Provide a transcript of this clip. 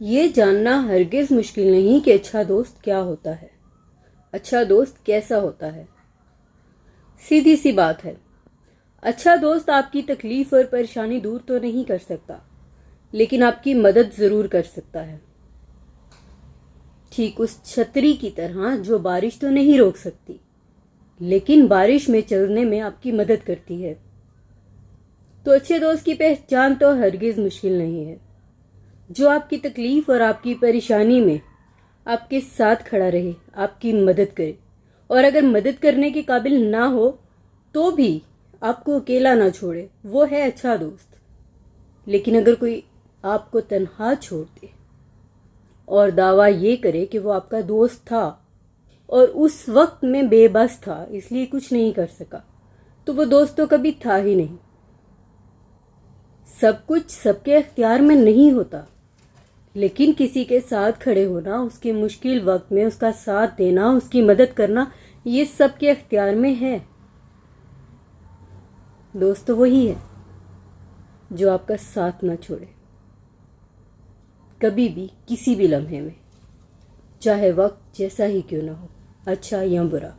یہ جاننا ہرگز مشکل نہیں کہ اچھا دوست کیا ہوتا ہے، اچھا دوست کیسا ہوتا ہے۔ سیدھی سی بات ہے، اچھا دوست آپ کی تکلیف اور پریشانی دور تو نہیں کر سکتا، لیکن آپ کی مدد ضرور کر سکتا ہے، ٹھیک اس چھتری کی طرح جو بارش تو نہیں روک سکتی، لیکن بارش میں چلنے میں آپ کی مدد کرتی ہے۔ تو اچھے دوست کی پہچان تو ہرگز مشکل نہیں ہے، جو آپ کی تکلیف اور آپ کی پریشانی میں آپ کے ساتھ کھڑا رہے، آپ کی مدد کرے، اور اگر مدد کرنے کے قابل نہ ہو تو بھی آپ کو اکیلا نہ چھوڑے، وہ ہے اچھا دوست۔ لیکن اگر کوئی آپ کو تنہا چھوڑ دے اور دعویٰ یہ کرے کہ وہ آپ کا دوست تھا اور اس وقت میں بے بس تھا اس لیے کچھ نہیں کر سکا، تو وہ دوست تو کبھی تھا ہی نہیں۔ سب کچھ سب کے اختیار میں نہیں ہوتا، لیکن کسی کے ساتھ کھڑے ہونا، اس کے مشکل وقت میں اس کا ساتھ دینا، اس کی مدد کرنا، یہ سب کے اختیار میں ہے۔ دوست وہی ہے جو آپ کا ساتھ نہ چھوڑے، کبھی بھی، کسی بھی لمحے میں، چاہے وقت جیسا ہی کیوں نہ ہو، اچھا یا برا۔